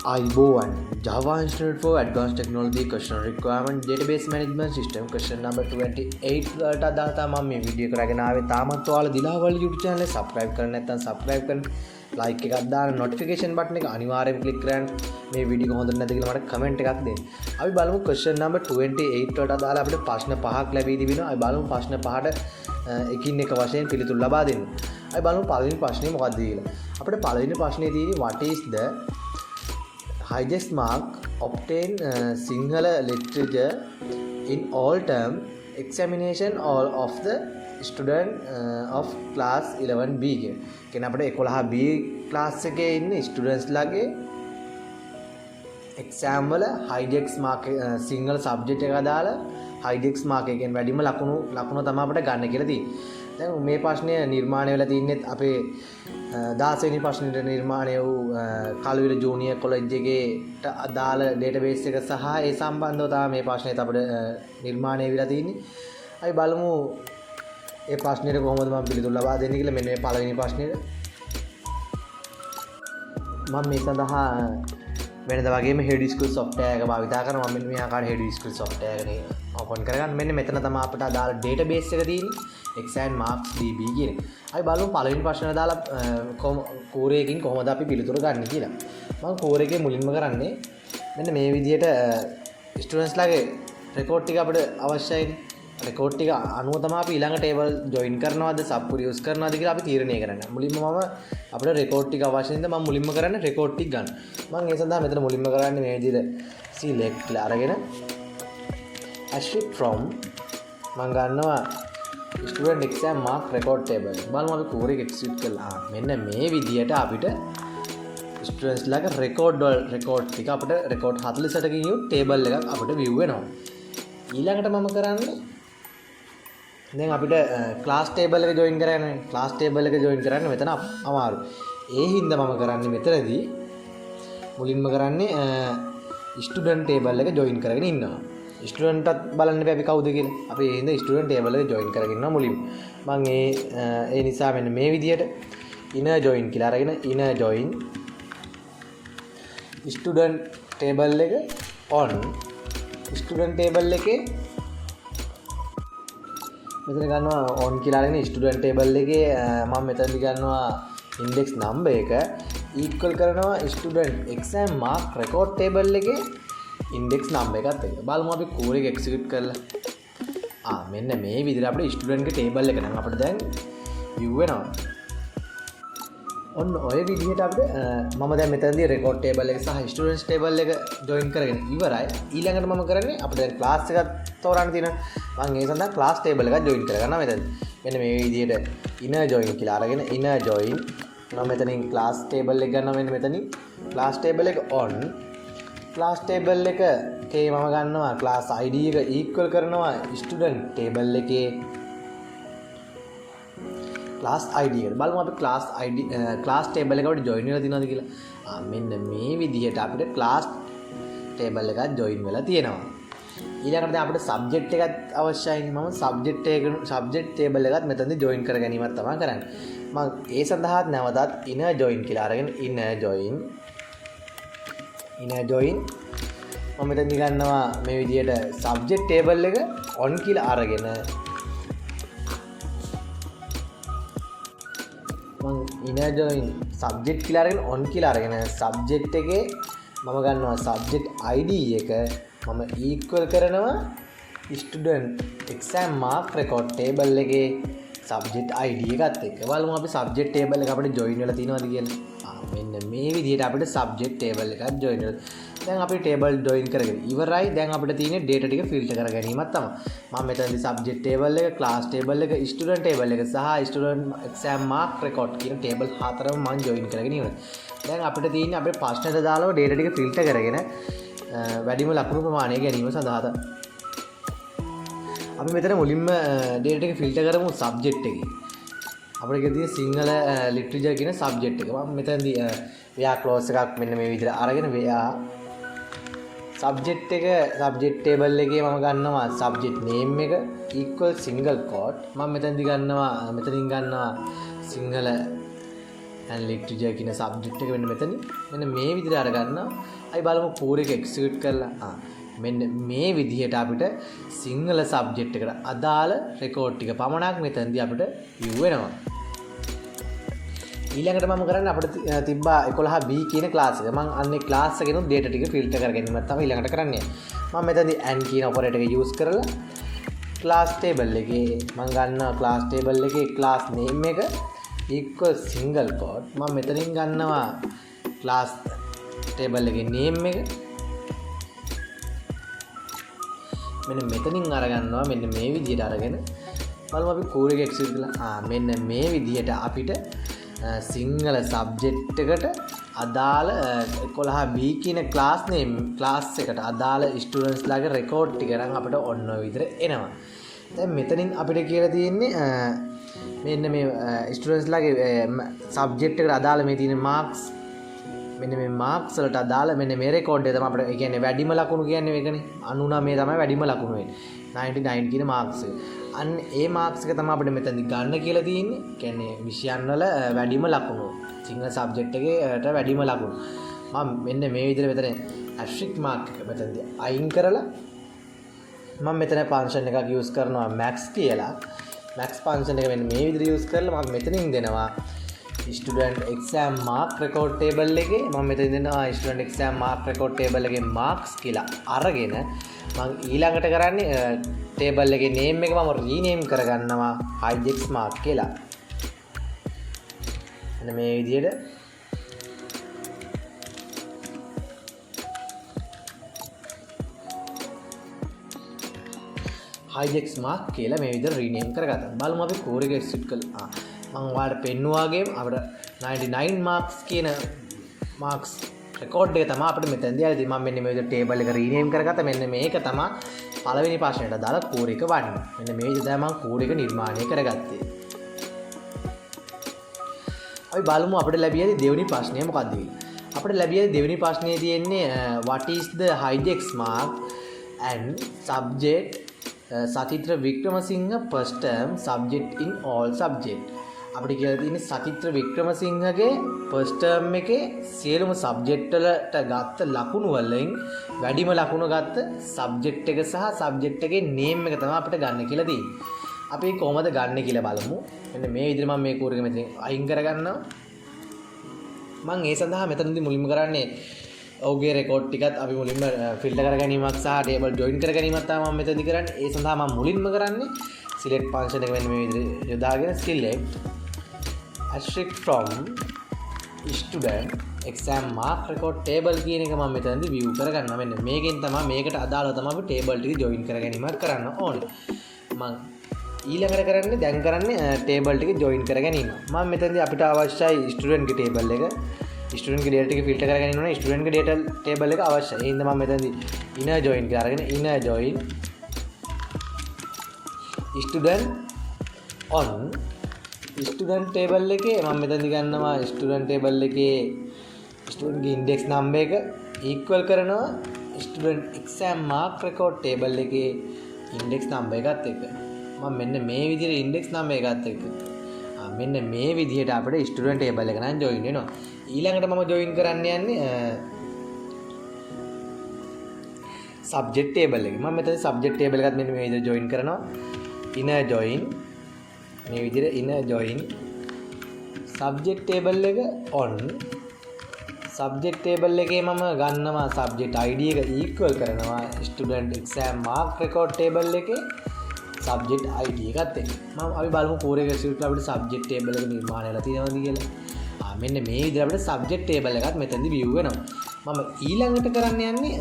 IBOAN Java Institute for Advanced Technology Question Requirement Database Management System question number 28 වලට අදාළ තමයි මම මේ වීඩියෝ කරගෙන ආවේ. තාමත් ඔයාලා දිලාවල් YouTube channel එක subscribe කරලා නැත්නම් subscribe කරන්න, like එකක් දාන්න, notification button එක අනිවාර්යයෙන් click කරන්න. මේ වීඩියෝ එක හොඳ නැද්ද කියලා මට comment එකක් දෙන්න. අපි බලමු question number 28 වලට අදාළ අපිට ප්‍රශ්න පහක් ලැබී තිබෙනවා. අපි බලමු ප්‍රශ්න පහට එකින් එක වශයෙන් පිළිතුරු ලබා දෙන්න. අපි බලමු පළවෙනි ප්‍රශ්නේ මොකක්ද කියලා. අපිට පළවෙනි ප්‍රශ්නේ තියෙන්නේ what is the highest mark obtained Sinhala literature in all term examination all of the student of class 11B කියන අපිට 11B class එකේ ඉන්න students ලාගේ exam වල highest mark single subject එක දාලා highest mark එකෙන් වැඩිම ලකුණු තමයි අපිට ගන්න කියලා තියෙන්නේ. දැන් මේ ප්‍රශ්නය නිර්මාණය වෙලා තින්නේ අපේ 16 වෙනි ප්‍රශ්නෙට නිර්මාණය වූ කලුවිල ජූනියර් කොලෙජ් එකේට අදාළ ඩේටාබේස් එක සහ ඒ සම්බන්ධව තමයි මේ ප්‍රශ්නයත් අපිට නිර්මාණය වෙලා තින්නේ. අපි බලමු මේ ප්‍රශ්නෙට කොහොමද මම පිළිතුරු ලබා දෙන්නේ කියලා. මෙන්න මේ පළවෙනි ප්‍රශ්නෙට මම මේ සඳහා වෙනද වගේම HEADSchool software එක භාවිත කරනවා. මම මෙන්න මේ ආකාරයට HEADSchool software එකනේ ඕපන් කරගන්න. මෙන්න මෙතන තමයි අපිට අදාළ ඩේටාබේස් එක තියෙන්නේ. exam marks db කියන. අපි බලමු පළවෙනි ප්‍රශ්නට දාලා කෝරේකින් කොහොමද අපි පිළිතුරු ගන්න කියලා. මම කෝරේකේ මුලින්ම කරන්නේ මෙන්න මේ විදිහට ස්ටුඩන්ට්ස් ලාගේ රෙකෝඩ් ටික අපිට අවශ්‍යයිනේ. රෙකෝඩ් ටික අනුව තමයි අපි ඊළඟ ටේබල් ජොයින් කරනවද සබ්කුරි යූස් කරනවද කියලා අපි තීරණය කරන්නේ. මුලින්ම මම අපිට රෙකෝඩ් ටික අවශ්‍ය නිසා මම මුලින්ම කරන්නේ රෙකෝඩ් ටික ගන්න. මම ඒ සඳහා මෙතන මුලින්ම කරන්නේ මේ විදිහට select කියලා අරගෙන attribute from මම ගන්නවා student exam mark record table. බලමු අපි කෝරේක execute කරලා. මෙන්න මේ විදිහට අපිට students ලාගේ record ටික අපිට record 48කින් යු table එකක් අපිට view වෙනවා. ඊළඟට මම කරන්නේ දැන් අපිට class table එක join කරගන්න. class table එක join කරන්න මෙතන අමාරු. ඒ හින්දා මම කරන්නේ මෙතනදී මුලින්ම කරන්නේ student table එක join කරගෙන ඉන්නවා. ස්ටුඩන්ට්ත් බලන්න බෑ අපි කවුද කියලා. අපි ඒ හින්දා ස්ටුඩන්ට් ටේබල් එක ජොයින් කරගෙන ඉන්නවා මුලින්ම. මම ඒ නිසා මෙන්න මේ විදියට inner join කියලා අරගෙන inner join ස්ටුඩන්ට් ටේබල් එක on ස්ටුඩන්ට් ටේබල් එකේ මෙතන ගන්නවා on කියලා අරගෙන ස්ටුඩන්ට් ටේබල් එකේ මම මෙතනදි ගන්නවා index number එක equal කරනවා student exam mark record table එකේ index number එකත් එක්ක. බලමු අපි කෝඩ් එක execute කරලා. මෙන්න මේ විදිහට අපේ ස්ටුඩන්ට් ගේ table එක නම් අපිට දැන් view වෙනවා. ඔන්න ඔය විදිහට අපිට මම දැන් මෙතනදී record table එක සහ students table එක join කරගෙන ඉවරයි. ඊළඟට මම කරන්නේ අපිට දැන් class එකක් තෝරන්න තියෙනවා. මම ඒ සඳහා class table එකක් join කරගන්නවා මෙතන. මෙන්න මේ විදිහට inner join කියලා අරගෙන inner join මම මෙතනින් class table එක ගන්නවා. මෙන්න මෙතනින් class table එක on class table එකේ මම ගන්නවා class id එක equal කරනවා student table එකේ class id එක. බලමු අපි class table එකට join වෙලා තියෙනවද කියලා. මෙන්න මේ විදිහට අපිට class table එකක් join වෙලා තියෙනවා. ඊළඟට දැන් අපිට subject එකක් අවශ්‍යයි. මම subject table එකත් මෙතනදී join කර ගැනීමක් තමයි කරන්නේ. මම ඒ සඳහා නැවතත් inner join කියලා අරගෙන inner join මම මෙතනදි ගන්නවා මේ විදිහට subject table එක on කියලා අරගෙන මම inner join subject කියලා අරගෙන on කියලා අරගෙන subject එකේ මම ගන්නවා subject id එක මම equal කරනවා student exam mark record table එකේ subject id එකත් එක්ක. බලමු අපි subject table එක අපිට join වෙලා තියෙනවද කියලා. මෙන්න මේ විදිහට අපිට subject table එකක් join වෙලා. දැන් අපි table join කරගෙන ඉවරයි. දැන් අපිට තියෙන්නේ data ටික filter කර ගැනීමක් තමයි. මම මෙතනදී subject table එක, class table එක, student table එක සහ student exam mark record කියන table හතරම මම join කරගෙන ඉවරයි. දැන් අපිට තියෙන්නේ අපේ ප්‍රශ්නෙට දාලා data ටික filter කරගෙන වැඩිම ලකුණු ප්‍රමාණය ගැනීම සඳහා අපි මෙතන මුලින්ම data ටික filter කරමු subject එකේ. අපිට තියෙන සිංහල literature කියන subject එක. මම මෙතනදී ව්‍යා clause එකක් මෙන්න මේ විදිහට අරගෙන ව්‍යා subject table එකේ මම ගන්නවා subject name එක equal single quote. මම මෙතනින් ගන්නවා සිංහල and literature කියන සබ්ජෙක්ට් එක මෙන්න මෙතන මෙන්න මේ විදිහට අරගන්නවා. අපි බලමු කෝඩ් එක එක්සිකියුට් කරලා. මෙන්න මේ විදිහට අපිට සිංහල සබ්ජෙක්ට් එකට අදාළ රෙකෝඩ් ටික පමණක් මෙතනදී අපිට view වෙනවා. ඊළඟට මම කරන්නේ අපිට තිබ්බා 11B කියන ක්ලාස් එක. මම අන්නේ ක්ලාස් එකේනොත් data ටික ෆිල්ටර් කරගැනීම තමයි ඊළඟට කරන්නේ. මම මෙතනදී and කියන ඔපරේටර් එක යූස් කරලා ක්ලාස් ටේබල් එකේ මම ගන්නවා ක්ලාස් ටේබල් එකේ ක්ලාස් name එක equal single quote. මම මෙතනින් ගන්නවා ක්ලාස් ටේබල් එකේ name එක. මෙන්න මෙතනින් අරගන්නවා මෙන්න මේ විදිහට අරගෙන බලමු අපි කෝඩ් එක එක්සිකියුට් කරලා. මෙන්න මේ විදිහට අපිට සිංහල සබ්ජෙක්ට් එකට අදාළ 11B කියන ක්ලාස් එකට අදාළ ස්ටුඩන්ට්ස් ලාගේ රෙකෝඩ් ටික නම් අපිට ඔන්න ඔය විදිහට එනවා. දැන් මෙතනින් අපිට කියලා තියෙන්නේ මෙන්න මේ ස්ටුඩන්ට්ස් ලාගේ සබ්ජෙක්ට් එකට අදාළ මේ තියෙන මාක්ස් මෙන්න මේ මාක්ස් වලට අදාළ මෙන්න මේ රෙකෝඩ් එක තමයි අපිට ඒ කියන්නේ වැඩිම ලකුණු කියන්නේ මේකනේ 99 තමයි වැඩිම ලකුණු වෙන්නේ 99 කියන මාක්ස් එක. අන්න ඒ මාක්ස් එක තමයි අපිට මෙතනදී ගන්න කියලා තියෙන්නේ. කියන්නේ විෂයන් වල වැඩිම ලකුණු. සිංහල සබ්ජෙක්ට් එකේට වැඩිම ලකුණු. මම මෙන්න මේ විදිහට මෙතන ඇස්ට්‍රික් මාක් එක මෙතනදී අයින් කරලා මම මෙතන ෆන්ක්ෂන් එකක් යූස් කරනවා max කියලා. max ෆන්ක්ෂන් එක මෙන්න මේ විදිහට යූස් කරලා මම මෙතනින් දෙනවා student exam mark record table එකේ මම මෙතන දෙනවා student exam mark record table එකේ marks කියලා අරගෙන මම ඊළඟට කරන්නේ table එකේ name එක මම rename කරගන්නවා highdex mark කියලා. එන්න මේ විදිහට highdex mark කියලා මේ විදිහට rename කරගත්තා. බලමු අපි කෝඩ් එක එක්සිකියුට් කළා. මම ඔයාලට පෙන්නුවාගේ අපිට 99 මාක්ස් කියන මාක්ස් රෙකෝඩ් එක තමයි අපිට මෙතනදී ආවේ. මම මෙන්න මේ විදිහට ටේබල් එක රීනේම් කරගත්තා. මෙන්න මේක තමයි පළවෙනි ප්‍රශ්නෙට දාලා කෝඩ් එක වන්නේ. මෙන්න මේ විදිහට තමයි මම කෝඩ් එක නිර්මාණය කරගත්තේ. අපි බලමු අපිට ලැබියදී දෙවෙනි ප්‍රශ්නය මොකක්ද කියලා. අපිට ලැබියදී දෙවෙනි ප්‍රශ්නේ තියෙන්නේ what is the highdex mark and subject සචිත්‍ර Wickremesinghe first term subject in all subject. අපිට කියලා තියෙන්නේ සචිත්‍ර වික්‍රමසිංහගේ ෆස්ට් ටර්ම් එකේ සියලුම සබ්ජෙක්ට් වලට ගත්ත ලකුණු වලින් වැඩිම ලකුණු ගත්ත සබ්ජෙක්ට් එක සහ සබ්ජෙක්ට් එකේ නේම් එක තමයි අපිට ගන්න කියලා තියෙන්නේ. අපි කොහොමද ගන්න කියලා බලමු. මෙන්න මේ විදිහට මම මේ කෝඩ් එක මෙතන අයින් කරගන්නවා. මම ඒ සඳහා මෙතනදී මුලින්ම කරන්නේ ඔහුගේ රෙකෝඩ් ටිකත් අපි මුලින්ම ෆිල්ටර් කර ගැනීමක් සහ ටේබල් ජොයින් කර ගැනීමක් තමයි මම මෙතනදී කරන්නේ. ඒ සඳහා මම මුලින්ම කරන්නේ select function එක මෙන්න මේ විදිහට යොදාගෙන select asterisk from student exam mark record table කියන එක මම මෙතනදී view කරගන්නවා. මෙන්න මේකෙන් තමයි මේකට අදාළව තමයි අපි table ටික join කර ගැනීමක් කරන්න ඕනේ. මම ඊළඟට කරන්නේ දැන් කරන්නේ table ටික join කර ගැනීම. මම මෙතනදී අපිට අවශ්‍යයි student ගේ table එක student ගේ data ටික filter කර ගැනීම ඕනේ. student ගේ data table එක අවශ්‍යයි. ඒ හින්දා මම මෙතනදී inner join කරගෙන inner join student on student table එකේ මම මෙතනදී ගන්නවා student table එකේ student ගේ index number එක equal කරනවා student exam mark record table එකේ index number එකත් එක්ක. මම මෙන්න මේ විදිහට index number එකත් එක්ක මෙන්න මේ විදිහට අපිට student table එක නම් join වෙනවා. ඊළඟට මම join කරන්න යන්නේ subject table එක. මම මෙතන subject table එකත් මෙන්න මේ විදිහට join කරනවා. inner join මේ විදිහට inner join subject table එක on subject table එකේ මම ගන්නවා subject id එක equal කරනවා student exam mark record table එකේ subject id එකත් එක්ක. අපි බලමු කෝඩ් එක එක්සිකියුට් කරලා අපිට subject table එක නිර්මාණය වෙලා තියෙනවද කියලා. මෙන්න මේ විදිහට අපිට subject table එකත් මෙතනදී view වෙනවා. මම ඊළඟට කරන්න යන්නේ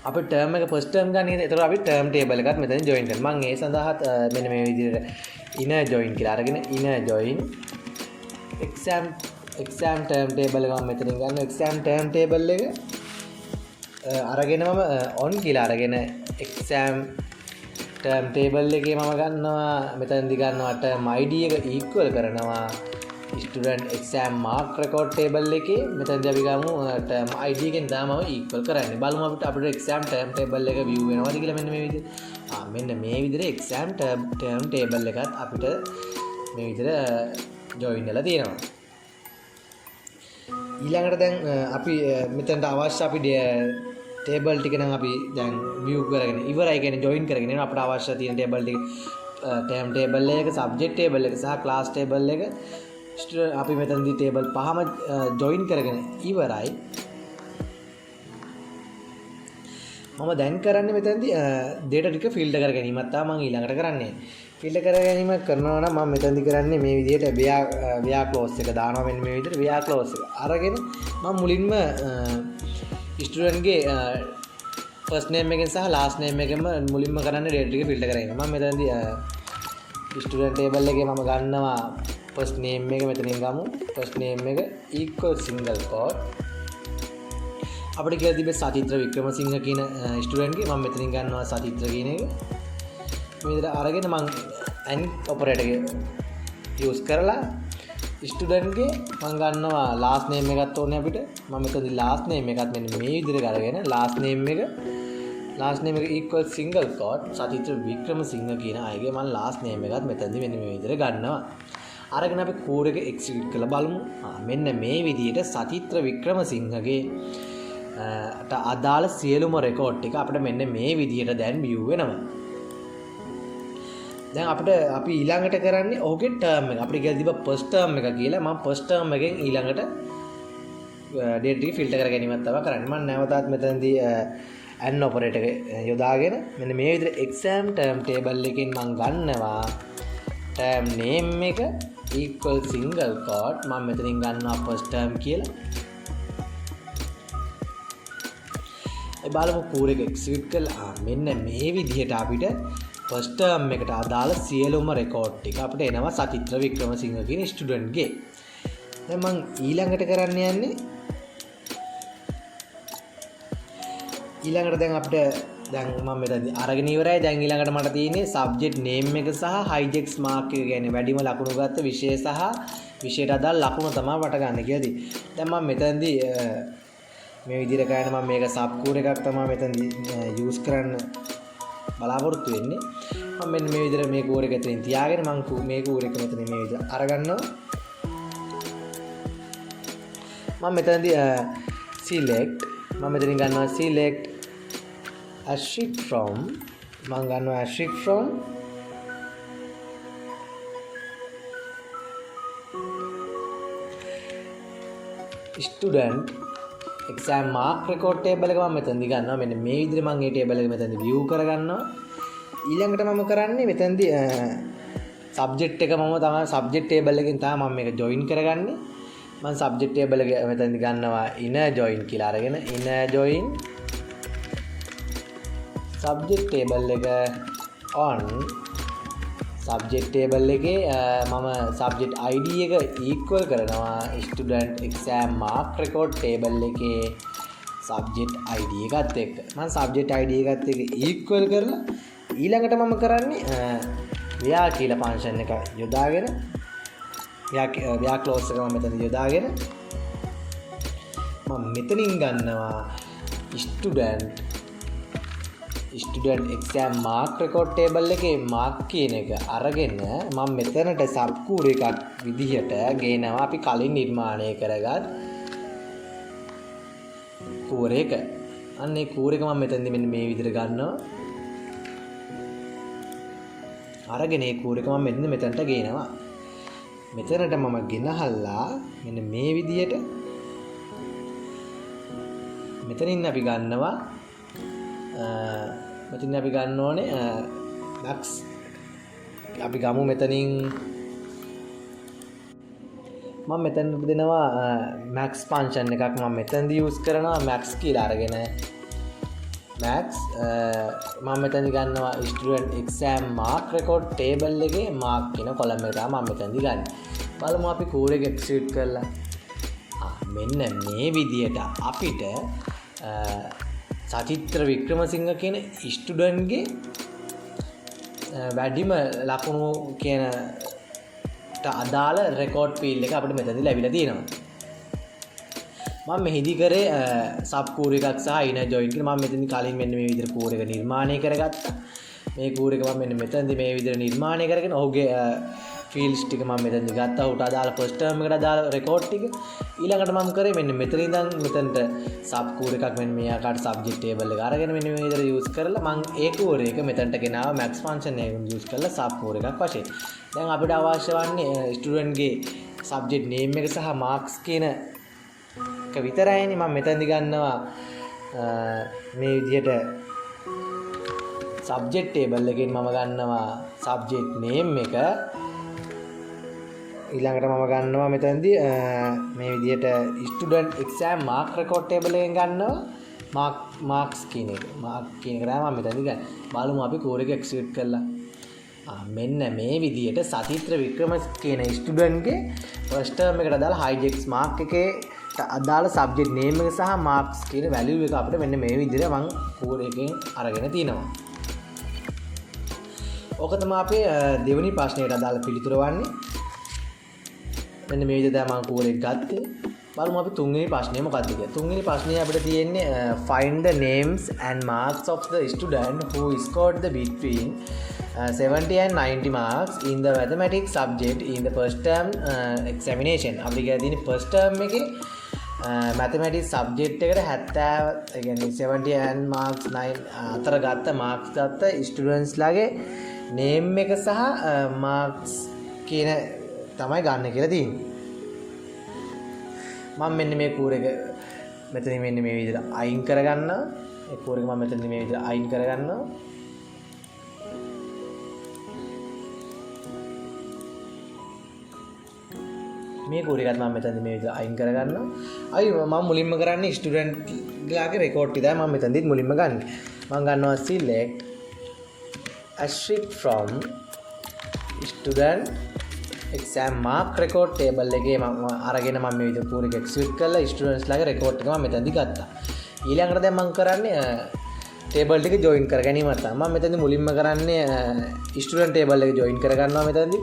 අපි term එක first term ගන්න නේද? ඒතකොට අපි term table එකත් මෙතන join කරනවා. මම ඒ සඳහා මෙන්න මේ විදිහට inner join කියලා අරගෙන inner join exam term table එක මම මෙතනින් ගන්නවා. exam term table එක අරගෙන මම on කියලා අරගෙන exam term table එකේ මම ගන්නවා මෙතනදී ගන්නවා term id එක equal කරනවා student exam mark record table එකේ මෙතනදී අපි ගමු term id එකෙන් තමයි equal කරන්නේ. බලමු අපිට exam term table එක view වෙනවද කියලා මෙන්න මේ විදිහට. මෙන්න මේ විදිහට exam term table එකත් අපිට මේ විදිහට ජොයින් වෙලා තියෙනවා. ඊළඟට දැන් අපි මෙතනට අවශ්‍ය අපි ටේබල් ටික නම් අපි දැන් view කරගෙන ඉවරයි කියන්නේ ජොයින් කරගෙන යනවා. අපිට අවශ්‍ය තියෙන ටේබල් ටික ටර්ම් ටේබල් එක, සබ්ජෙක්ට් ටේබල් එක සහ ක්ලාස් ටේබල් එක අපි මෙතනදී ටේබල් පහම ජොයින් කරගෙන ඉවරයි. මම දැන් කරන්නේ මෙතනදී data ටික ෆිල්ටර් කර ගැනීමක් තමයි මම ඊළඟට කරන්නේ. ෆිල්ටර් කර ගැනීම කරනවා නම් මම මෙතනදී කරන්නේ මේ විදිහට where clause එක දානවා. මෙන්න මේ විදිහට where clause එක අරගෙන මම මුලින්ම ස්ටුඩන්ට් ගේ ෆස්ට් නේම් එකෙන් සහ ලාස්ට් නේම් එකෙන් මුලින්ම කරන්නේ data ටික ෆිල්ටර් කරගෙන. මම මෙතනදී ස්ටුඩන්ට් ටේබල් එකේ මම ගන්නවා ෆස්ට් නේම් එක මෙතනින් ගමු. ෆස්ට් නේම් එක equal single quote අපිට කියලා තිබෙන්නේ සචිත්‍ර වික්‍රමසිංහ කියන ස්ටුඩන්ට් ගේ මම මෙතනින් ගන්නවා සචිත්‍ර කියන එක. මේ විදිහට අරගෙන මම and ඔපරේටර් එක යූස් කරලා ස්ටුඩන්ට් ගේ මම ගන්නවා ලාස්ට් නේම් එකත් ඕනේ අපිට. මම මෙතනදී ලාස්ට් නේම් එකත් මෙන්න මේ විදිහට අරගෙන ලාස්ට් නේම් එක equal single quote සචිත්‍ර වික්‍රමසිංහ කියන අයගේ මම ලාස්ට් නේම් එකත් මෙතනදී මෙන්න මේ විදිහට ගන්නවා. අරගෙන අපි කෝඩ් එක එක්සිකියුට් කරලා බලමු. මෙන්න මේ විදිහට සචිත්‍ර වික්‍රමසිංහගේ අදාළ සියලුම රෙකෝඩ් ටික අපිට මෙන්න මේ විදිහට දැන් view වෙනවා. දැන් අපිට අපි ඊළඟට කරන්නේ ඔහුගේ ටර්ම් එක. අපිට කියලා තිබ්බා ෆස්ට් ටර්ම් එක කියලා. මම ෆස්ට් ටර්ම් එකෙන් ඊළඟට data ටික ෆිල්ටර් කර ගැනීමක් තමයි කරන්නේ. මම නැවතත් මෙතනදී and operator එක යොදාගෙන මෙන්න මේ විදිහට exam term table එකෙන් මම ගන්නවා term name එක equal single quote මම මෙතනින් ගන්නවා first term කියලා. ඒ බලමු කෝඩ් එක එක්සිකියුට් කරලා මෙන්න මේ විදිහට අපිට first term එකට අදාළ සියලුම රෙකෝඩ් ටික අපිට එනවා සචිත්‍ර වික්‍රමසිංහ කියන ස්ටුඩන්ට් ගේ. දැන් මම ඊළඟට කරන්න යන්නේ ඊළඟට දැන් අපිට දැන් මම මෙතනදී අරගෙන ඉවරයි. දැන් ඊළඟට මට තියෙන්නේ subject name එක සහ hijack mark එක කියන්නේ වැඩිම ලකුණු ගත්ත විෂය සහ විෂයට අදාළ ලකුණු තමයි මට ගන්න කියලා තියෙන්නේ. දැන් මම මෙතනදී මේ විදිහට කරන මම මේක sub code එකක් තමයි මෙතනදී use කරන්න බලාපොරොත්තු වෙන්නේ. මම මෙන්න මේ විදිහට මේ code එක එතනින් තියාගෙන මම මේ code එක මෙතන මේ විදිහට අරගන්නවා. මම මෙතනදී select මම මෙතනින් ගන්නවා select asterisk from මම ගන්නවා asterisk from student exam mark record table එක මම මෙතනදී ගන්නවා. මෙන්න මේ විදිහට මම මේ table එක මෙතනදී view කරගන්නවා. ඊළඟට මම කරන්නේ මෙතනදී subject එක මම තමයි subject table එකෙන් තමයි මම මේක join කරගන්නේ. මම subject table එක මෙතනදී ගන්නවා inner join කියලා අරගෙන inner join subject table එක on subject table එකේ මම subject id එක equal කරනවා student exam mark record table එකේ subject id එකත් එක්ක. මම subject id එකත් එක්ක equal කරලා ඊළඟට මම කරන්නේ where කියලා function එක යොදාගෙන where clause එක මම මෙතන යොදාගෙන මම මෙතනින් ගන්නවා student exam mark record table එකේ mark කියන එක අරගෙන මම මෙතනට sub code එකක් විදිහට ගේනවා අපි කලින් නිර්මාණය කරගත් code එක. අන්න ඒ code එක මම මෙතනදී මෙන්න මේ විදිහට ගන්නවා. අරගෙන ඒ code එක මම මෙතනට ගේනවා. මෙතනට මම ගෙනහල්ලා මෙන්න මේ විදිහට මෙතනින් අපි ගන්නවා මෙතනින් අපි ගන්න ඕනේ max අපි ගමු මෙතනින් මම මෙතන දෙනවා max function එකක් මම මෙතනදී use කරනවා max කියලා අරගෙන max මම මෙතනදී ගන්නවා student exam mark record table එකේ mark කියන column එක තමයි මම මෙතනදී ගන්න. බලමු අපි code එක execute කරලා මෙන්න මේ විදියට අපිට සචිත්‍ර වික්‍රමසිංහ කියන ස්ටුඩන්ට් ගේ වැඩිම ලකුණු කියනට අදාළ රෙකෝඩ් ෆීල්ඩ් එක අපිට මෙතනදී ලැබිලා තියෙනවා. මම මෙහිදී කරේ සබ් කෝඩ් එකක් සහ ඉනර් ජොයින් කියලා මම මෙතනදී කලින් මෙන්න මේ විදිහට කෝඩ් එක නිර්මාණය කරගත්තා. මේ කෝඩ් එක මම මෙන්න මෙතනදී මේ විදිහට නිර්මාණය කරගෙන ඔහුගේ ෆීල්ඩ්ස් ටික මම මෙතනදි ගත්තා. උට අදාළ ෆස්ට් ටර්ම් එකට අදාළ රෙකෝඩ් ටික. ඊළඟට මම කරේ මෙන්න මෙතන ඉඳන් මෙතනට සබ් කූර එකක් මෙන්න මේ ආකාරයට සබ්ජෙක්ට් ටේබල් එක අරගෙන මෙන්න මේ විදිහට යූස් කරලා මම ඒ කූර එක මෙතනට ගෙනාවා මැක්ස් ෆන්ක්ෂන් එක යූස් කරලා සබ් කූර එකක් වශයෙන්. දැන් අපිට අවශ්‍ය වන්නේ ස්ටුඩන්ට් ගේ සබ්ජෙක්ට් නේම් එක සහ මාක්ස් කියන එක විතරයිනේ. මම මෙතනදි ගන්නවා මේ විදිහට සබ්ජෙක්ට් ටේබල් එකෙන් මම ගන්නවා සබ්ජෙක්ට් නේම් එක. ඊළඟට මම ගන්නවා මෙතනදී මේ විදිහට student exam mark record table එකෙන් ගන්නවා මාක්ස් කියන එක. මාක් කියන එක තමයි මම මෙතනදී ගන්න. බලමු අපි කෝඩ් එක එක්සිකියුට් කරලා. මෙන්න මේ විදිහට සතිත්‍ර වික්‍රම කියන ස්ටුඩන්ට්ගේ ෆස්ට් ටර්ම් එකට අදාළ හයිජෙක්ස් මාක් එකේ අදාළ සබ්ජෙක්ට් නේම් එක සහ මාක්ස් කියන වැලියු එක අපිට මෙන්න මේ විදිහට මම කෝඩ් එකෙන් අරගෙන තිනවා. ඕක තමයි අපේ දෙවෙනි ප්‍රශ්නයට අදාළ පිළිතුර වන්නේ. මෙන්න මේ විදිහට මම කෝඩ් එක ගත්තේ. බලමු අපි තුන්වෙනි ප්‍රශ්නේ මොකක්ද කියලා. තුන්වෙනි ප්‍රශ්නේ අපිට තියෙන්නේ find the names and marks of the student who scored the between 70 and 90 marks in the mathematics subject in the first term examination. අපි කියලා තියෙන්නේ first term එකේ mathematics subject එකට 70 ඒ කියන්නේ 70 and marks 9 අතර ගත්ත marks ගත්ත students ලාගේ name එක සහ marks කියන තමයි ගන්න කියලා තියෙන්නේ. මම මෙන්න මේ කූර එක මෙතනින් මෙන්න මේ විදිහට අයින් කරගන්නවා. ඒ කූර එක මම මෙතනින් මේ විදිහට අයින් කරගන්නවා. මේ කූර එකත් මම මෙතනින් මේ විදිහට අයින් කරගන්නවා. අයි මම මුලින්ම කරන්නේ ස්ටුඩන්ට් ලාගේ රෙකෝඩ් ටික තමයි මම මෙතනදිත් මුලින්ම ගන්න. මම ගන්නවා select asterisk from student exam mark record table එකේ මම අරගෙන මම මේ විදිහට කූර එක එක්සිකියුට් කරලා ස්ටුඩන්ට්ස් ලාගේ රෙකෝඩ් එක මම මෙතනදි ගත්තා. ඊළඟට දැන් මම කරන්නේ ටේබල් ටික ජොයින් කර ගැනීම තමයි. මම මෙතනදි මුලින්ම කරන්නේ ස්ටුඩන්ට් ටේබල් එක ජොයින් කර ගන්නවා මෙතනදි.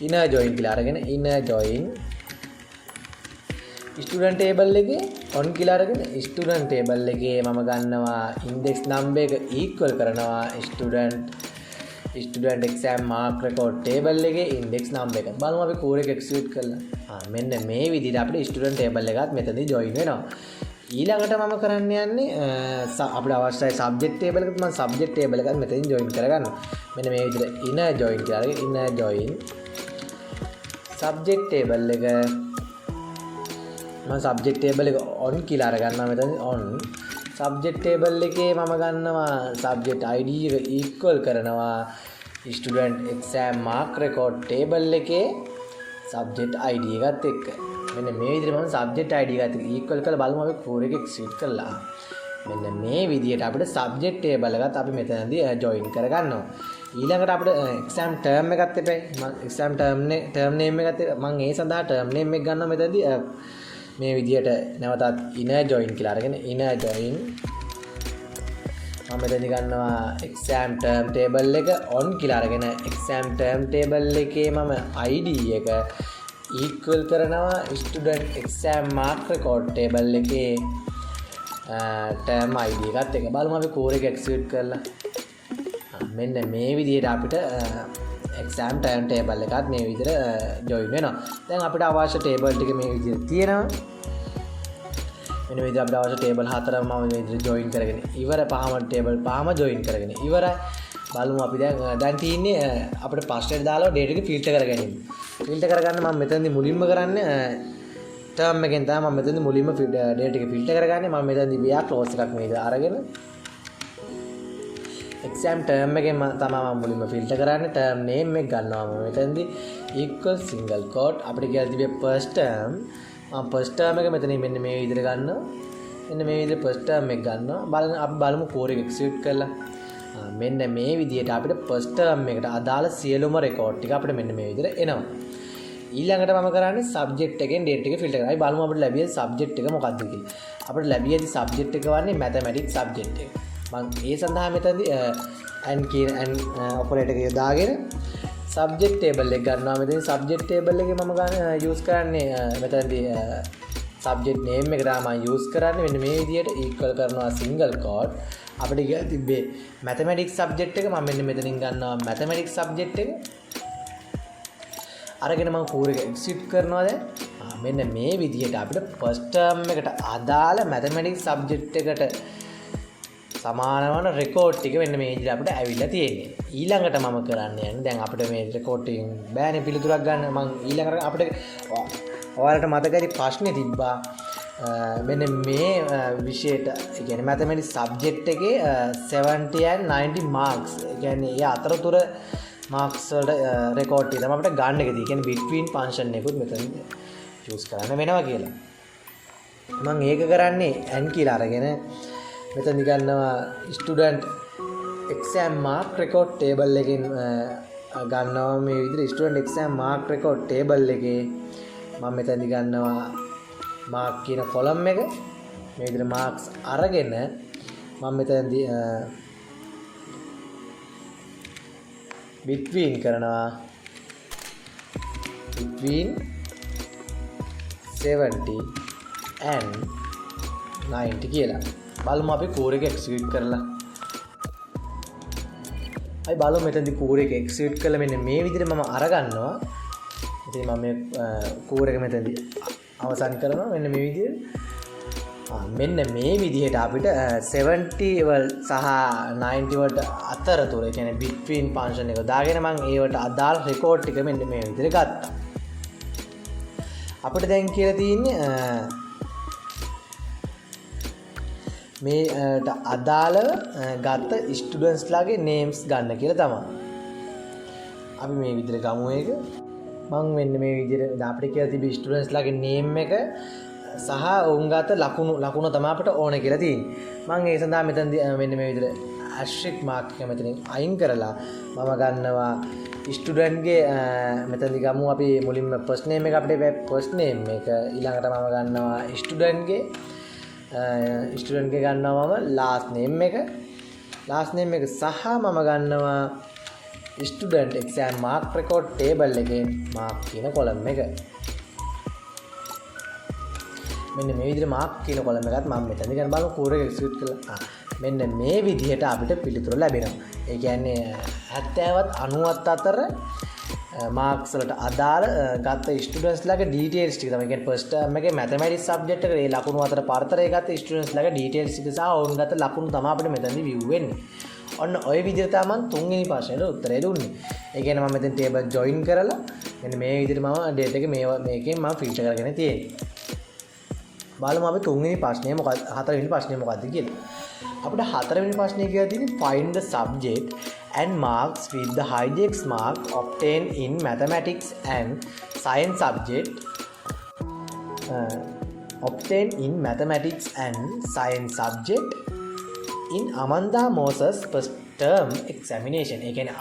inner join කියලා අරගෙන inner join ස්ටුඩන්ට් ටේබල් එකේ on කියලා අරගෙන ස්ටුඩන්ට් ටේබල් එකේ මම ගන්නවා index number එක equal කරනවා student exam mark record table එකේ index number එක. බලමු අපි කෝඩ් එක එක්සිකියුට් කරලා. මෙන්න මේ විදිහට අපිට ස්ටුඩන්ට් ටේබල් එකත් මෙතනදී join වෙනවා. ඊළඟට මම කරන්න යන්නේ අපිට අවශ්‍යයි සබ්ජෙක්ට් ටේබල් එකට. මම සබ්ජෙක්ට් ටේබල් එකත් මෙතනින් join කරගන්නවා. මෙන්න මේ විදිහට inner join කියලා අරගෙන inner join සබ්ජෙක්ට් ටේබල් එක මම සබ්ජෙක්ට් ටේබල් එක on කියලා අරගන්නවා මෙතන on සබ්ජෙක්ට් ටේබල් එකේ මම ගන්නවා සබ්ජෙක්ට් ID එක equal කරනවා student exam mark record table එකේ සබ්ජෙක්ට් ID එකත් එක්ක. මෙන්න මේ විදිහට මම සබ්ජෙක්ට් ID එකත් equal කරලා බලමු අපි කෝඩ් එක එක්සිකියුට් කරලා. මෙන්න මේ විදිහට අපිට සබ්ජෙක්ට් ටේබල් එකත් අපි මෙතනදී join කරගන්නවා. ඊළඟට අපිට exam term එකත් එපයි. මම exam term name එකත් මම ඒ සඳහා term name එක ගන්නවා මෙතනදී මේ විදිහට නැවතත් inner join කියලා අරගෙන inner join මම මෙතනදි ගන්නවා exam term table එක on කියලා අරගෙන exam term table එකේ මම ID එක equal කරනවා student exam mark record table එකේ term ID එකත් එක. බලමු අපි කෝඩ් එක එක්සිකියුට් කරලා. මෙන්න මේ විදිහට අපිට exam term table එකත් මේ විදිහට join වෙනවා. දැන් අපිට අවශ්‍ය table ටික මේ විදිහට තියෙනවා. මෙන්න මේ විදිහට අපිට අවශ්‍ය table හතරම මම මේ විදිහට join කරගෙන ඉවර. පහම table පහම join කරගෙන ඉවරයි. බලමු අපි දැන් තියෙන්නේ අපිට ප්‍රශ්නෙට දාලා data එක filter කර ගැනීම. filter කරගන්න මම මෙතනදී මුලින්ම කරන්නේ term එකෙන් තමයි මම මෙතනදී මුලින්ම data එක filter කරගන්නේ. මම මෙතනදී ව්‍යා close එකක් මේ විදිහට අරගෙන exam term එකෙන් තමයි මම මුලින්ම filter කරන්නේ. term name එක ගන්නවා මම මෙතනදී equal single quote අපිට කියලා තිබේ first term. මම first term එක මෙතනින් මෙන්න මේ විදිහට ගන්නවා. මෙන්න මේ විදිහට first term එක ගන්නවා. අපි බලමු කෝඩ් එක එක්සිකියුට් කරලා. මෙන්න මේ විදිහට අපිට first term එකට අදාළ සියලුම රෙකෝඩ් ටික අපිට මෙන්න මේ විදිහට එනවා. ඊළඟට මම කරන්නේ subject එකෙන් data ටික filter කරනවා. බලමු අපිට ලැබිය subject එක මොකක්ද කියලා. අපිට ලැබියදී subject එක වන්නේ mathematics subject එක. මම ඒ සඳහා මෙතනදී and කියන and operator එක දාගෙන subject table එක ගන්නවා. මෙතන subject table එකේ මම use කරන්නේ මෙතනදී subject name එක තමයි මම use කරන්නේ. මෙන්න මේ විදිහට equal කරනවා single quote. අපිට කියලා තිබ්බේ mathematics subject එක. මම මෙන්න මෙතනින් ගන්නවා mathematics subject එක. අරගෙන මම කෝර එක එක්සිට් කරනවා දැන්. මෙන්න මේ විදිහට අපිට ෆස්ට් ටර්ම් එකට අදාළ මැතමැටික්ස් සබ්ජෙක්ට් එකට සමාන වන රෙකෝඩ් ටික මෙන්න මේ විදිහට අපිට ඇවිල්ලා තියෙන්නේ. ඊළඟට මම කරන්න යන්නේ දැන් අපිට මේ රෙකෝඩ් එකෙන් බෑනේ පිළිතුරක් ගන්න. මම ඊළඟට අපිට ඔයාලට මතකයි ප්‍රශ්නේ තිබ්බා මෙන්න මේ විෂයට ඒ කියන්නේ මැතමැටික්ස් සබ්ජෙක්ට් එකේ 70 and 90 marks ඒ කියන්නේ ඒ අතරතුර මාක්ස් වලට රෙකෝඩ් ටික තමයි අපිට ගන්න එකදී. ඒ කියන්නේ between function එකකුත් මෙතන choose කරන්න වෙනවා කියලා. මම ඒක කරන්නේ n කියලා අරගෙන මෙතන ගන්නවා student exam mark record table එකෙන් ගන්නවා මේ විදිහට student exam mark record table එකේ මම මෙතනදි ගන්නවා mark කියන column එක මේ විදිහට marks අරගෙන මම මෙතනදි between කරනවා between 70 and 90 කියලා. බලමු අපි කෝර එක එක්සිකියුට් කරලා. අයි බලමු මෙතනදී කෝර එක එක්සිකියුට් කරලා මෙන්න මේ විදිහට මම අරගන්නවා. ඉතින් මම මේ කෝර එක මෙතනදී අවසන් කරනවා මෙන්න මේ විදිහට. මෙන්න මේ විදිහට අපිට 70 වල සහ 90 වලට අතරතුර ඒ කියන්නේ between function එක දාගෙන මම ඒවට අදාළ රෙකෝඩ් ටික මෙන්න මේ විදිහට ගත්තා. අපිට දැන් කියලා තියෙන්නේ මේට අදාළව ගත්ත ස්ටුඩන්ට්ස් ලාගේ නේම්ස් ගන්න කියලා තමයි. අපි මේ විදිහට ගමු ඒක. මම මෙන්න මේ විදිහට අපිට කියලා තිබි ස්ටුඩන්ට්ස් ලාගේ නේම් එක සහ ඔවුන් ගත්ත ලකුණ තමයි අපිට ඕන කියලා තියෙන්නේ. මම ඒ සඳහා මෙතනදී මෙන්න මේ විදිහට ඇස්ට්‍රික් මාක් එක මෙතනින් අයින් කරලා මම ගන්නවා ස්ටුඩන්ට්ගේ මෙතනදී ගමු අපි මුලින්ම ෆස්ට් නේම් එක අපිට ෆස්ට් නේම් එක ඊළඟට මම ගන්නවා ස්ටුඩන්ට්ගේ ගන්නවා මම ලාස්ට් නේම් එක සහ මම ගන්නවා student exam mark record table එකේ මාක් කියන කොලම් එක. මෙන්න මේ විදිහට මාක් කියන කොලම් එකත් මම මෙතනදී ගන්න බලමු කෝර එක එක්සිකියුට් කරලා. මෙන්න මේ විදිහට අපිට පිළිතුර ලැබෙනවා. ඒ කියන්නේ 70වත් 90වත් අතර මාක්ස් වලට අදාළ ගත්ත ස්ටුඩන්ට්ස් ලාගේ ඩීටේල්ස් ටික තමයි. කියන්නේ ෆස්ට් ටර්ම් එකේ මැතමැටික්ස් සබ්ජෙක්ට් එකේ ඒ ලකුණු අතර පරතරය ගත්ත ස්ටුඩන්ට්ස් ලාගේ ඩීටේල්ස් ටික සහ ඔවුන් ගත්ත ලකුණු තමයි අපිට මෙතනදී view වෙන්නේ. ඔන්න ඔය විදිහට තමයි මම තුන්වෙනි ප්‍රශ්නෙට උත්තරය දුන්නේ. ඒ කියන්නේ මම මෙතන ටේබල් ජොයින් කරලා මෙන්න මේ විදිහට මම ඩේටා එක මේකෙන් මම ෆිල්ටර් කරගෙන තියෙන්නේ. බලමු අපි තුන්වෙනි ප්‍රශ්නේ මොකක්ද හතරවෙනි ප්‍රශ්නේ මොකක්ද කියලා. අපිට හතරවෙනි ප්‍රශ්නේ කියලා තියෙන්නේ find the subject and marks with the highest mark obtained in mathematics and science subject in Amanda Moses first term examination. ඒ කියන්නේ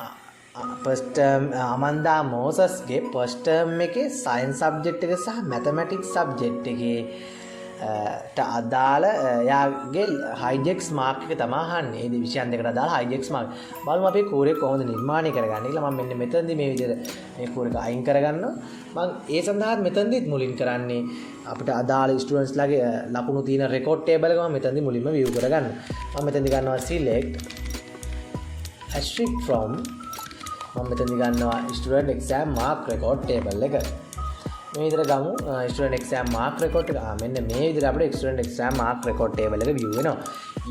first term Amanda Moses ගේ first term එකේ science subject එක සහ mathematics subject එකේ අදාළ එයාගේ highest mark එක තමයි අහන්නේ. මේ විෂයන් දෙකට අදාළ highest mark. බලමු අපි කෝරේ කොහොමද නිර්මාණය කරගන්නේ කියලා. මම මෙන්න මෙතනදී මේ විදිහට මේ කෝරේක අයින් කරගන්නවා. මම ඒ සඳහා මෙතනදිත් මුලින් කරන්නේ අපිට අදාළ ස්ටුඩන්ට්ස් ලාගේ ලකුණු තියෙන රෙකෝඩ් ටේබල් එක මම මෙතනදී මුලින්ම view කරගන්නවා. මම මෙතනදී ගන්නවා select asterisk from මම මෙතනදී ගන්නවා student exam mark record table එක. මේ විදිහට ගමු student exam mark record එක. මෙන්න මේ විදිහට අපිට student exam mark record table එක view වෙනවා.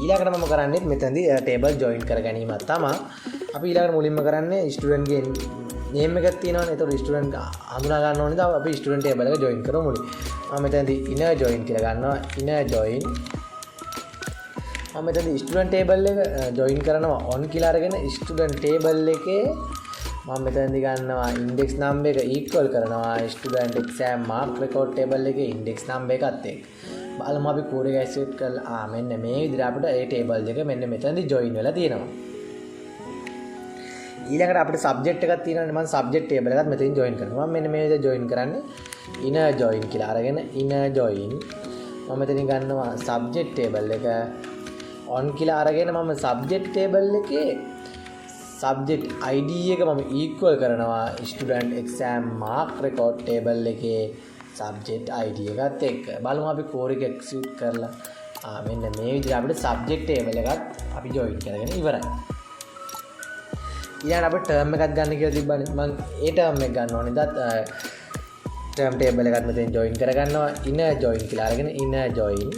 ඊළඟට මම කරන්නේ මෙතනදී table join කර ගැනීමක් තමයි. අපි ඊළඟට මුලින්ම කරන්නේ student ගේ name එකක් තියෙනවනේ. ඒතකොට student හඳුනා ගන්න ඕනේ. අපි student table එක join කරමු මුලින්. මම මෙතනදී inner join කියලා ගන්නවා. inner join මම මෙතනදී student table එක join කරනවා on කියලා අරගෙන student table එකේ මම මෙතනදී ගන්නවා index number එක equal කරනවා student exam mark record table එකේ index number එකත් එක්ක. බලමු අපි කෝඩ් එක set කරලා මෙන්න මේ විදිහට අපිට ඒ table එක මෙන්න මෙතනදී join වෙලා තියෙනවා. ඊළඟට අපිට subject එකක් තියෙනවානේ. මම subject table එකත් මෙතනින් join කරනවා. මම මෙන්න මේ විදිහට join කරන්නේ inner join කියලා අරගෙන inner join මම මෙතනින් ගන්නවා subject table එක on කියලා අරගෙන මම subject table එකේ subject id එක මම equal කරනවා student exam mark record table එකේ subject id එකත් එක්ක. බලමු අපි core එක execute කරලා මෙන්න මේ විදිහට අපිට subject table එකත් අපි join කරගෙන ඉවරයි. ඊළඟට අපිට ටර්ම් එකක් ගන්න කියලා තිබ්බනේ. මම ඒ ටර්ම් එක ගන්න ඕනේ. ඉතින් ටර්ම් ටේබල් එකත් මෙතෙන් ජොයින් කරගන්නවා. inner join කියලා අරගෙන inner join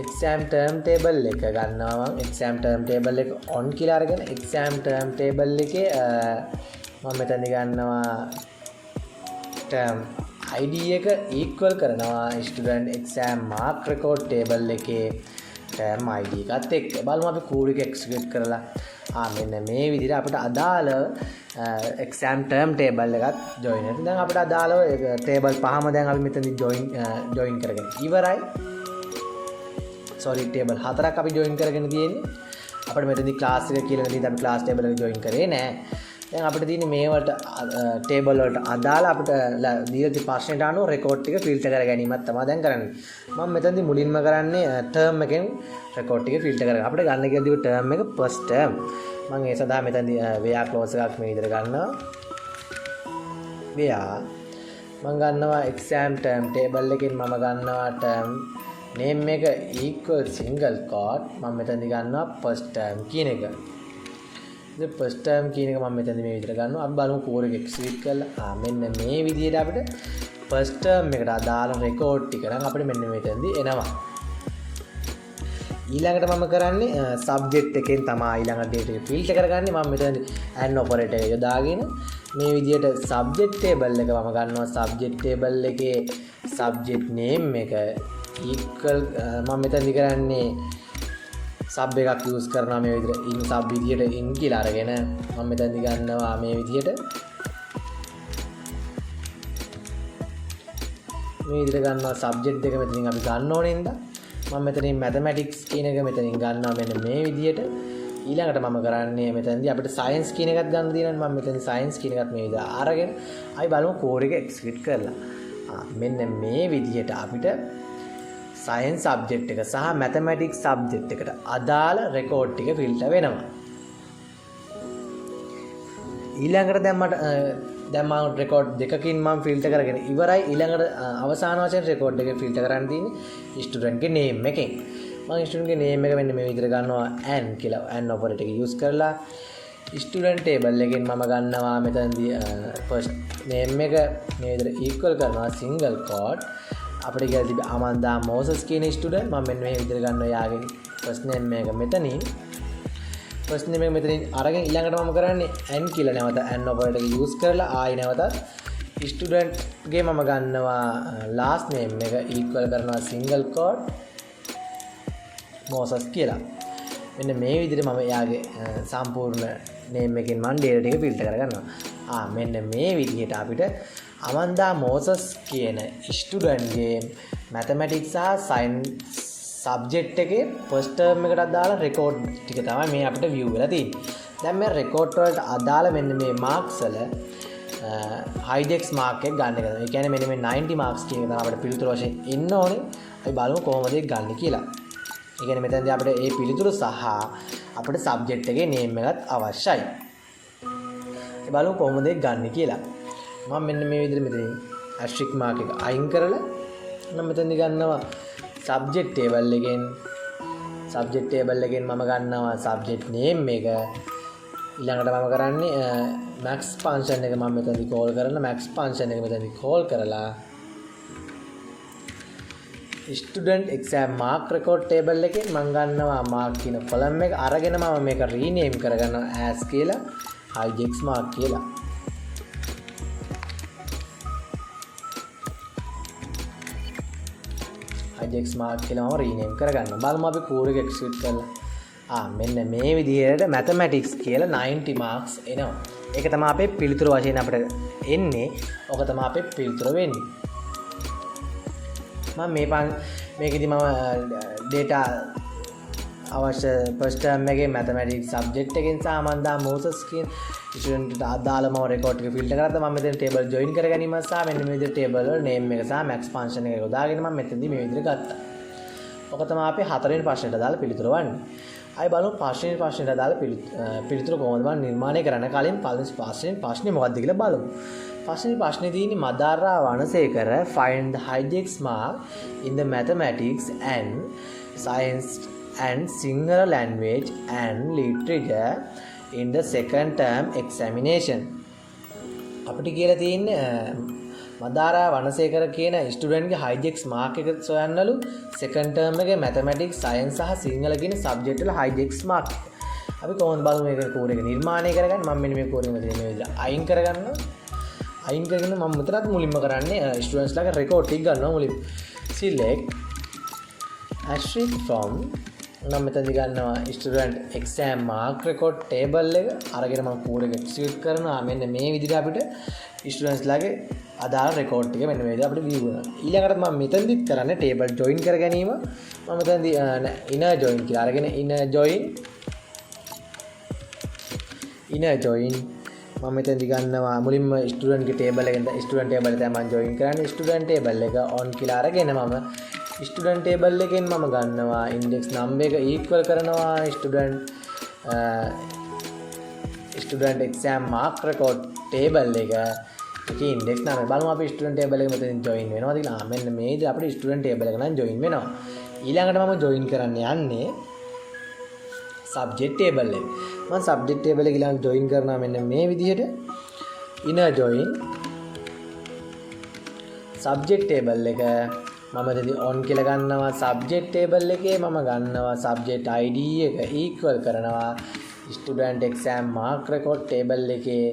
exam term table එක ගන්නවා. මම exam term table එක on කියලා අරගෙන exam term table එකේ මම මෙතනදි ගන්නවා term id එක equal කරනවා student exam mark record table එකේ term id එකත් එක්ක. බලමු අපි කෝඩ් එක execute කරලා. මෙන්න මේ විදිහට අපිට අදාළ exam term table එකත් join වෙනවා. දැන් අපිට අදාළව table පහම දැන් අපි මෙතනදි join කරගෙන ඉවරයි. sorry table 4ක් අපි join කරගෙන තියෙන්නේ. අපිට මෙතනදි class එක කියලා නේද අපි class table එක join කරේ නෑ. දැන් අපිට තියෙන්නේ මේ වලට table වලට අදාළ අපිට දීලා තියෙන ප්‍රශ්නෙට අනුව record ටික filter කර ගැනීමක් තමයි දැන් කරන්නේ. මම මෙතනදි මුලින්ම කරන්නේ term එකෙන් record ටික filter කරගන්න. අපිට ගන්න කියලා දීපු term එක first term. මම ඒ සඳහා මෙතනදි where clause එකක් මේ විදිහට ගන්නවා. where මම ගන්නවා exam term table එකෙන් මම ගන්නවා term name එක equal single quote මම මෙතනදි ගන්නවා first term කියන එක. ඉතින් first term කියන එක මම මෙතනදි මේ විදිහට ගන්නවා. අපි බලමු කෝඩ් එක execute කරලා. මෙන්න මේ විදිහට අපිට first term එකට අදාළ record ටික නම් අපිට මෙන්න මෙතනදි එනවා. ඊළඟට මම කරන්නේ subject එකෙන් තමයි ඊළඟ data එක filter කරගන්නේ. මම මෙතනදි and operator එක යොදාගෙන මේ විදිහට subject table එක මම ගන්නවා. subject table එකේ subject name එක equal මම මෙතනදි කරන්නේ sub එකක් use කරනවා මේ විදිහට in sub විදිහට in කියලා අරගෙන මම මෙතනදි ගන්නවා මේ විදිහට ගන්නවා subject එක මෙතනින් අපි ගන්න ඕනේ නේද මම මෙතනින් mathematics කියන එක මෙතනින් ගන්නවා මෙන්න මේ විදිහට ඊළඟට මම කරන්නේ මෙතනදී අපිට science කියන එකත් ගන්න තියෙනවා මම මෙතන science කියන එකත් මේ විදිහට අරගෙන අපි බලමු කෝඩ් එක execute කරලා මෙන්න මේ විදිහට අපිට science subject එක සහ mathematics subject එකට අදාළ record ටික filter වෙනවා. ඊළඟට දැන් මම record දෙකකින් මම filter කරගෙන ඉවරයි. ඊළඟට අවසාන වශයෙන් record එක filter කරන්න තියෙන්නේ student ගේ name එකෙන්. මම student ගේ name එක මෙන්න මේ විදිහට ගන්නවා and කියලා and operator එක use කරලා student table එකෙන් මම ගන්නවා මෙතනදී first name එක මේ විදිහට equal කරනවා single quote අපිට කියලා තිබි අමන්දා මොසස් කියන ස්ටුඩන්ට් මම මෙන්න මේ විදිහට ගන්නවා යාගේ ෆස්ට් නේම් එක මෙතනින් ෆස්ට් නේම් එක මෙතනින් අරගෙන ඊළඟට මම කරන්නේ n කියලා නැවත n ඔපරේටර් එක යූස් කරලා ආයි නැවතත් ස්ටුඩන්ට් ගේ මම ගන්නවා ලාස්ට් නේම් එක ඉක්වල් කරනවා සිංගල් කෝඩ් මොසස් කියලා මෙන්න මේ විදිහට මම යාගේ සම්පූර්ණ නේම් එකෙන් මම ඩේටා ටික ෆිල්ටර් කරගන්නවා මෙන්න මේ විදිහට අපිට අමන්දා මොසස් කියන ස්ටුඩන්ට්ගේ මැතමැටික්ස් සහ සයන්ස් සබ්ජෙක්ට් එකේ ෆස්ට් ටර්ම් එකට අදාළ රෙකෝඩ් ටික තමයි මේ අපිට view වෙලා තියෙන්නේ. දැන් මේ රෙකෝඩ් වලට අදාළ මෙන්න මේ මාක්ස් වල highdex mark එක ගන්න එක. ඒ කියන්නේ මෙන්න මේ 90 marks කියන එක තමයි අපිට පිළිතුරු වශයෙන් එන්න ඕනේ. අපි බලමු කොහොමද ඒක ගන්න කියලා. ඒ කියන්නේ මෙතනදී අපිට මේ පිළිතුරු සහ අපිට සබ්ජෙක්ට් එකේ name එකත් අවශ්‍යයි. ඒ බලමු කොහොමද ඒක ගන්න කියලා. මම මෙන්න මේ විදිහට මෙතනින් asterisk mark එක අයින් කරලා මම මෙතනදි ගන්නවා subject table එකෙන් මම ගන්නවා subject name එක ඊළඟට මම කරන්නේ max function එක මම මෙතනදි call කරන max function එක මෙතනදි call කරලා student exam mark record table එකෙන් මම ගන්නවා mark කියන column එක අරගෙන මම මේක rename කරගන්නවා as කියලා highdex mark කියලා highdex mark කියලා මම rename කරගන්නවා. බලමු අපි කෝඩ් එක execute කරලා. මෙන්න මේ විදිහට mathematics කියලා 90 marks එනවා. ඒක තමයි අපේ පිළිතුරු වශයෙන් අපිට එන්නේ. ඔක තමයි අපේ පිළිතුර වෙන්නේ. මම මේකෙදි මම data අවශ්‍ය first term එකේ mathematics subject එකෙන් සාමන්දා මොසස් කියන ස්ටුඩන්ට්ට අදාළම රෙකෝඩ් එක ෆිල්ටර් කරලා මම මෙතන table join කරගැනීම සහ මෙන්න මේ විදිහට table වල name එක සහ max function එක යොදාගෙන මම මෙතනදී මේ විදිහට ගත්තා. ඔක තමයි අපේ හතරවෙනි ප්‍රශ්නෙට අදාළ පිළිතුර වන්නේ. ආයි බලමු පස්වෙනි ප්‍රශ්නෙට අදාළ පිළිතුර කොහොමද මම නිර්මාණය කරන්න කලින් පස්වෙනි ප්‍රශ්නේ මොකක්ද කියලා බලමු. පස්වෙනි ප්‍රශ්නේ තියෙන්නේ Madara වනසේකර find the highdex mark in the mathematics and science and Sinhala language and literature in the second term examination. අපිට කියලා තියෙන්නේ මදාරා වනසේකර කියන ස්ටුඩන්ට් ගේ highjacks mark එක සොයන්නලු second term එකේ mathematics science සහ සිංහල කියන subject වල highjacks mark. අපි කොහොමද බලමු මේක කෝඩ් එක නිර්මාණය කරගන්නේ. මම මෙන්න මේ කෝඩ් එක මෙතන මේ විදිහට අයින් කරගන්නවා. අයින් කරගෙන මම මෙතනත් මුලින්ම කරන්නේ ස්ටුඩන්ට්ස් ලාගේ රෙකෝඩ් ටික ගන්නවා මුලින්. select asterisk from මම මෙතනදි ගන්නවා student exam mark record table එක අරගෙන මම කෝඩ් එක එක්සිකියුට් කරනවා. මෙන්න මේ විදිහට අපිට ස්ටුඩන්ට්ස් ලාගේ අදාළ රෙකෝඩ් ටික මෙන්න මේ විදිහට අපිට view වෙනවා. ඊළඟට මම මෙතනදිත් කරන්නේ table join කර ගැනීම. මම මෙතනදි inner join කියලා අරගෙන inner join මම මෙතනදි ගන්නවා මුලින්ම ස්ටුඩන්ට් ගේ table එකෙන් ස්ටුඩන්ට් table එක තමයි මම join කරන්නේ. ස්ටුඩන්ට් table එක on කියලා අරගෙන මම ස්ටුඩන්ට් table එකෙන් මම ගන්නවා index number එක equal කරනවා student exam mark record table එක ඒකේ index number බලමු අපි ස්ටුඩන්ට් table එක මෙතනින් join වෙනවාද කියලා. මෙන්න මේ විදිහට අපිට ස්ටුඩන්ට් table එක නම් join වෙනවා. ඊළඟට මම join කරන්න යන්නේ subject table එක. මම subject table එක ඊළඟ join කරනවා මෙන්න මේ විදිහට inner join subject table එක මම එතනදී on කියලා ගන්නවා. subject table එකේ මම ගන්නවා subject id එක equal කරනවා student exam mark record table එකේ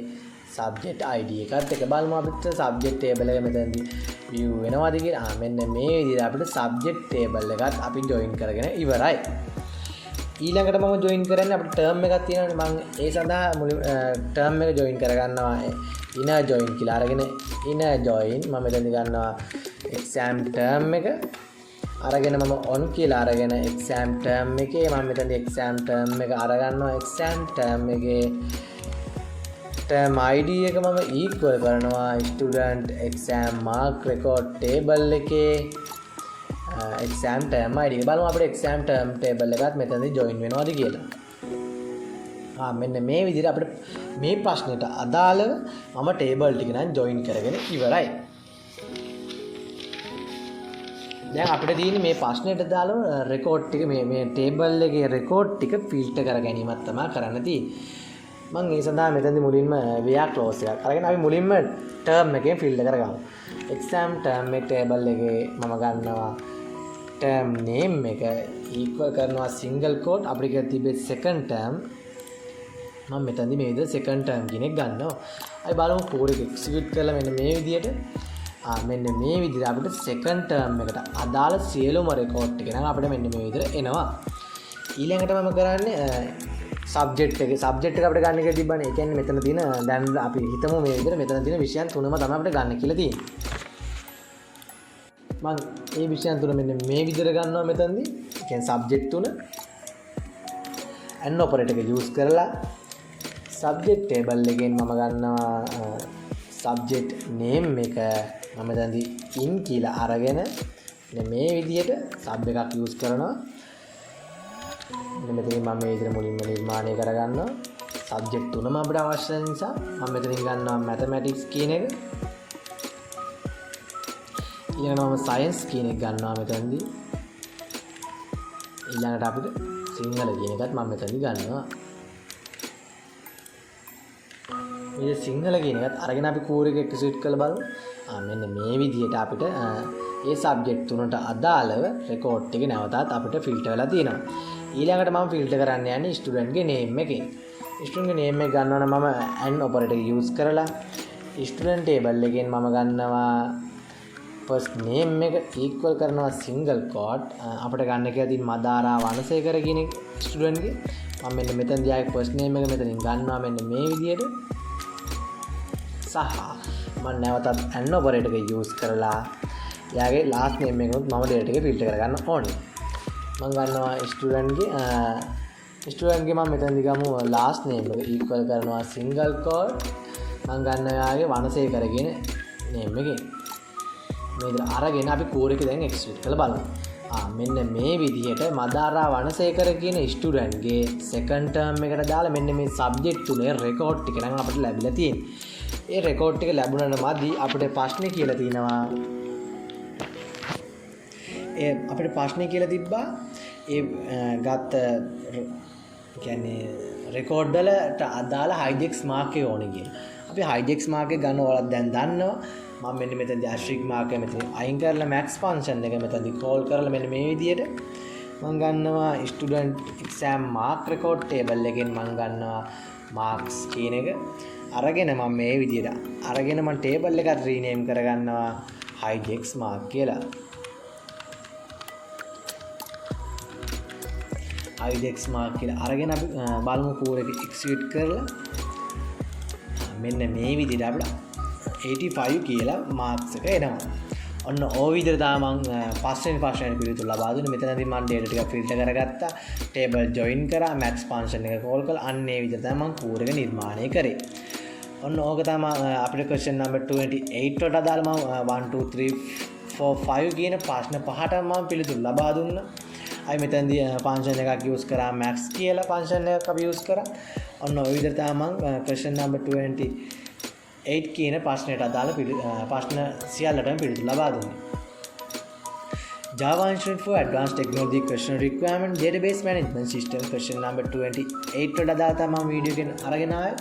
subject id එකත් එක බලමු අපිට subject table එක මෙතනදී view වෙනවාද කියලා. මෙන්න මේ විදිහට අපිට subject table එකත් අපි join කරගෙන ඉවරයි. ඊළඟට මම join කරන්නේ අපිට term එකක් තියෙනවානේ. මම ඒ සඳහා term එක join කරගන්නවා inner join කියලා අරගෙන inner join මම මෙතනදී ගන්නවා exam term එක අරගෙන මම on කියලා අරගෙන exam term එකේ මම මෙතනදී exam term එක අරගන්නවා. exam term එකේ term id එක මම equal කරනවා student exam mark record table එකේ exam term id එක. බලමු අපිට exam term table එකත් මෙතනදී join වෙනවද කියලා. මෙන්න මේ විදිහට අපිට මේ ප්‍රශ්නෙට අදාළව මම table ටික නම් join කරගෙන ඉවරයි. දැන් අපිට තියෙන්නේ මේ ප්‍රශ්නෙට දාලා රෙකෝඩ් ටික මේ ටේබල් එකේ රෙකෝඩ් ටික ෆිල්ටර් කර ගැනීමක් තමයි කරන්න තියෙන්නේ. මම ඒ සඳහා මෙතනදී මුලින්ම where close එකක් අරගෙන අපි මුලින්ම term එකෙන් ෆිල්ටර් කරගමු. exam term එක ටේබල් එකේ මම ගන්නවා term name එක equal කරනවා single quote අපිට තිබෙ second term මම මෙතනදී මේ විදිහට second term කියන එක ගන්නවා. අපි බලමු කෝඩ් එක එක්සිකියුට් කරලා මෙන්න මේ විදිහට මෙන්න මේ විදිහට අපිට second term එකට අදාළ සියලුම රෙකෝඩ් ටික නම් අපිට මෙන්න මේ විදිහට එනවා. ඊළඟට මම කරන්නේ subject එක අපිට ගන්න එක තිබ්බනේ. ඒ කියන්නේ මෙතන තියෙන දැන් අපි හිතමු මේ විදිහට මෙතන තියෙන විෂයන් තුනම තමයි අපිට ගන්න කියලා තියෙන්නේ. මම මේ විෂයන් තුන මෙන්න මේ විදිහට ගන්නවා මෙතනදී. ඒ කියන්නේ subject තුන and operator එක use කරලා subject table එකෙන් මම ගන්නවා subject name එක මම මෙතනදී in කියලා අරගෙන මේ විදිහට sub එකක් use කරනවා. මෙතනින් මම මේ විදිහට මුලින්ම නිර්මාණය කරගන්නවා. subject තුනම අපිට අවශ්‍ය නිසා මම මෙතනින් ගන්නවා mathematics කියන එක. ඊළඟට මම science කියන එක ගන්නවා මෙතනදී. ඊළඟට අපිට සිංහල කියන එකත් මම මෙතනදී ගන්නවා. මේ සිංහල කියන එකත් අරගෙන අපි කෝඩ් එක එක්සිකියුට් කරලා බලමු. මෙන්න මේ විදිහට අපිට ඒ සබ්ජෙක්ට් තුනට අදාළව රෙකෝඩ් ටික නැවතත් අපිට ෆිල්ටර් වෙලා තියෙනවා. ඊළඟට මම ෆිල්ටර් කරන්න යන්නේ ස්ටුඩන්ට් ගේ නේම් එකෙන්. ස්ටුඩන්ට් ගේ නේම් එක ගන්නවා නම් මම and operator එක use කරලා ස්ටුඩන්ට් table එකෙන් මම ගන්නවා first name එක equal කරනවා single quote අපිට ගන්න කියලා තියෙන මදාරා වනසේකර කියන ස්ටුඩන්ට් ගේ මම මෙන්න මෙතනදී ආයේ first name එක මෙතනින් ගන්නවා මෙන්න මේ විදිහට සහ මම නැවතත් and operator එක use කරලා යාගේ last name එක උත් මම data එක filter කරගන්න ඕනේ. මම ගන්නවා ස්ටුඩන්ට් ගේ මම මෙතනදී ගමු last name එක equal කරනවා single quote මම ගන්නවා යාගේ වනසේකර කියන name එකේ. මේ විදිහට අරගෙන අපි කෝඩ් එක දැන් එක්සිකියුට් කරලා බලමු. මෙන්න මේ විදිහට මදාරා වනසේකර කියන ස්ටුඩන්ට් ගේ second term එකට දාලා මෙන්න මේ subject තුනේ record ටික නම් අපිට ලැබිලා තියෙන්නේ. ඒ record ටික ලැබුණාට මදි අපිට ප්‍රශ්නේ කියලා තියෙනවා. අපිට ප්‍රශ්නේ කියලා තිබ්බා ඒ ගත්ත කියන්නේ රෙකෝඩ් වලට අදාළ hijack mark එක ඕනේ කියලා. අපි hijack mark එක ගන්න ඕලක් දැන් දන්නවා. මම මෙන්න මෙතනදී asterisk mark එක මෙතන අයින් කරලා max function එක මෙතනදී call කරලා මෙන්න මේ විදියට මම ගන්නවා student exam mark record table එකෙන් මම ගන්නවා marks කියන එක අරගෙන මම මේ විදියට අරගෙන මම table එකත් rename කරගන්නවා hijack mark කියලා. hijack mark කියලා අරගෙන අපි බලමු කෝඩ් එක execute කරලා මෙන්න මේ විදිහට අපිට 85 කියලා මාක්ස් එක එනවා. ඔන්න ඕ විදිහට තමයි මම පස්වෙනි ප්‍රශ්නෙට පිළිතුරු ලබා දුන්නේ. මෙතනදී මම data ටික ෆිල්ටර් කරගත්තා. table join කරා, max function එක call කළා. අන්න ඒ විදිහට තමයි මම කෝඩ් එක නිර්මාණය කරේ. ඔන්න ඕක තමයි අපිට question number 28 වලට අදාළ මම 1 2 3 4 5 කියන ප්‍රශ්න පහට මම පිළිතුරු ලබා දුන්නා. අයි මෙතනදී function එකක් use කරා max කියලා function එකක් අපි use කරා. ඔන්න ඔය විදිහට තමයි මම question number 28 කියන ප්‍රශ්නයට අදාළ ප්‍රශ්න සියල්ලටම පිළිතුරු ලබා දුන්නේ. Java Institute for Advanced Technology Question Requirement Database Management System question number 28 වලට අදාළ තමයි මම වීඩියෝ එකෙන් අරගෙන ආවේ.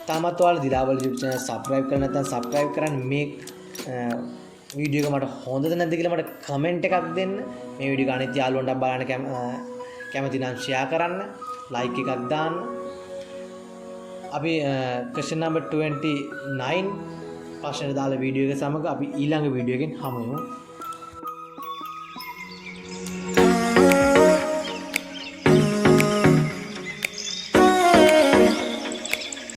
තාමත් ඔයාලා දිලාවල YouTube channel subscribe කරලා නැත්නම් subscribe කරන්න. මේ වීඩියෝ එක මට හොඳද නැද්ද කියලා මට කමෙන්ට් එකක් දෙන්න. මේ වීඩියෝ එක අනිත් යාළුවන්ට බලන්න කැමති නම් share කරන්න, like එකක් දාන්න. අපි question number 29 ප්‍රශ්නෙට දාලා වීඩියෝ එක සමග අපි ඊළඟ වීඩියෝ එකෙන් හමු වෙමු.